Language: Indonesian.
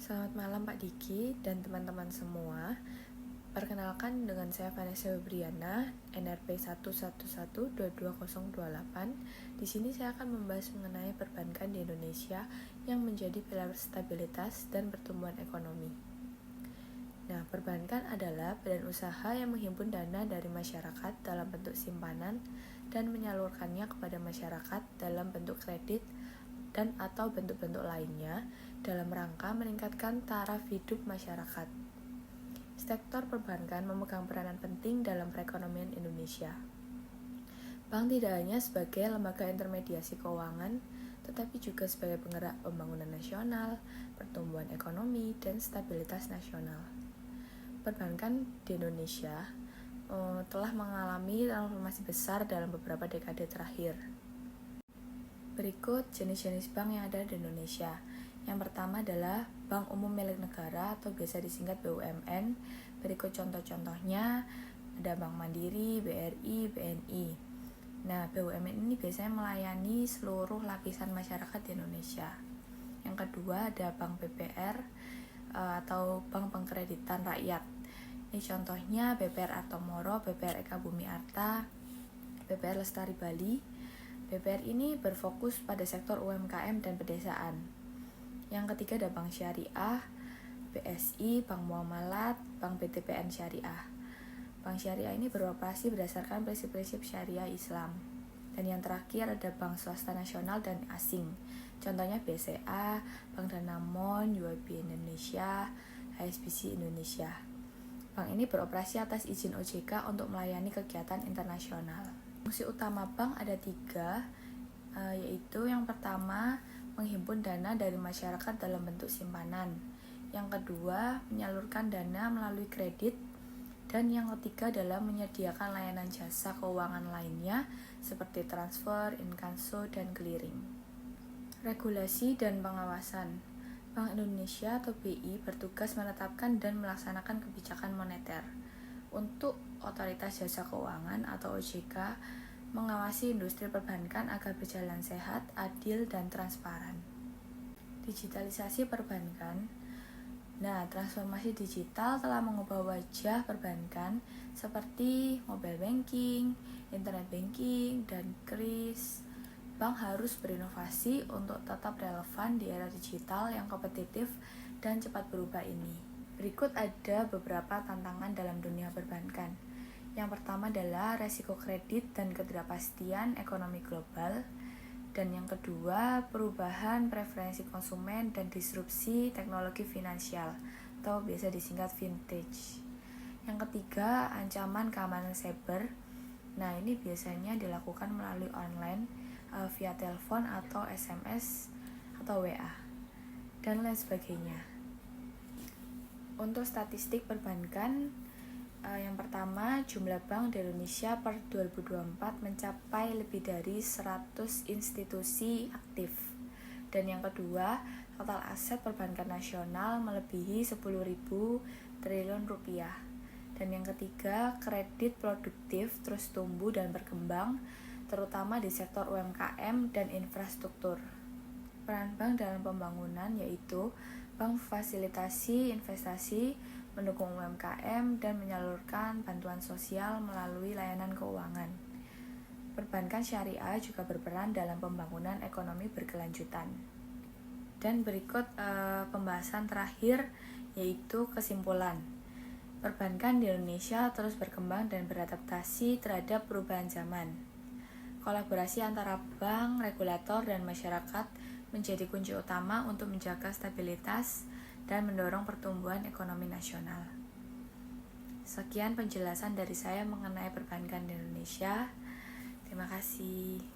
Selamat malam Pak Diki dan teman-teman semua. Perkenalkan dengan saya Vanessa Febriana, NRP 1112228. Di sini saya akan membahas mengenai perbankan di Indonesia yang menjadi pilar stabilitas dan pertumbuhan ekonomi. Nah, perbankan adalah badan usaha yang menghimpun dana dari masyarakat dalam bentuk simpanan dan menyalurkannya kepada masyarakat dalam bentuk kredit dan atau bentuk-bentuk lainnya dalam rangka meningkatkan taraf hidup masyarakat. Sektor perbankan memegang peranan penting dalam perekonomian Indonesia. Bank tidak hanya sebagai lembaga intermediasi keuangan, tetapi juga sebagai penggerak pembangunan nasional, pertumbuhan ekonomi, dan stabilitas nasional. Perbankan di Indonesia telah mengalami transformasi besar dalam beberapa dekade terakhir. Berikut jenis-jenis bank yang ada di Indonesia. Yang pertama adalah Bank Umum Milik Negara atau biasa disingkat BUMN. Berikut contoh-contohnya ada Bank Mandiri, BRI, BNI. Nah, BUMN ini biasanya melayani seluruh lapisan masyarakat di Indonesia. Yang kedua ada Bank BPR atau Bank Pengkreditan Rakyat. Ini contohnya BPR Artomoro, BPR Eka Bumi Arta, BPR Lestari Bali. BPR ini berfokus pada sektor UMKM dan pedesaan. Yang ketiga ada Bank Syariah, BSI, Bank Muamalat, Bank BTPN Syariah. Bank Syariah ini beroperasi berdasarkan prinsip-prinsip Syariah Islam. Dan yang terakhir ada Bank Swasta Nasional dan Asing. Contohnya BCA, Bank Danamon, UOB Indonesia, HSBC Indonesia. Bank ini beroperasi atas izin OJK untuk melayani kegiatan internasional. Fungsi utama bank ada 3, yaitu yang pertama menghimpun dana dari masyarakat dalam bentuk simpanan, yang kedua menyalurkan dana melalui kredit, dan yang ketiga adalah menyediakan layanan jasa keuangan lainnya seperti transfer, inkasso, dan clearing. Regulasi dan pengawasan. Bank Indonesia atau BI bertugas menetapkan dan melaksanakan kebijakan moneter. Untuk Otoritas Jasa Keuangan atau OJK mengawasi industri perbankan agar berjalan sehat, adil, dan transparan. Digitalisasi perbankan. Nah, transformasi digital telah mengubah wajah perbankan seperti mobile banking, internet banking, dan kris. Bank harus berinovasi untuk tetap relevan di era digital yang kompetitif dan cepat berubah ini. Berikut ada beberapa tantangan dalam dunia perbankan. Yang pertama adalah resiko kredit dan ketidakpastian ekonomi global. Dan yang kedua, perubahan preferensi konsumen dan disrupsi teknologi finansial atau biasa disingkat vintage. Yang ketiga, ancaman keamanan cyber. Nah, ini biasanya dilakukan melalui online, via telepon atau SMS atau WA, dan lain sebagainya. Untuk statistik perbankan, yang pertama, jumlah bank di Indonesia per 2024 mencapai lebih dari 100 institusi aktif. Dan yang kedua, total aset perbankan nasional melebihi 10.000 triliun rupiah. Dan yang ketiga, kredit produktif terus tumbuh dan berkembang, terutama di sektor UMKM dan infrastruktur. Peran bank dalam pembangunan yaitu bank fasilitasi investasi, mendukung UMKM, dan menyalurkan bantuan sosial melalui layanan keuangan. Perbankan syariah juga berperan dalam pembangunan ekonomi berkelanjutan. Dan berikut pembahasan terakhir yaitu kesimpulan. Perbankan di Indonesia terus berkembang dan beradaptasi terhadap perubahan zaman. Kolaborasi antara bank, regulator, dan masyarakat menjadi kunci utama untuk menjaga stabilitas dan mendorong pertumbuhan ekonomi nasional. Sekian penjelasan dari saya mengenai perbankan di Indonesia. Terima kasih.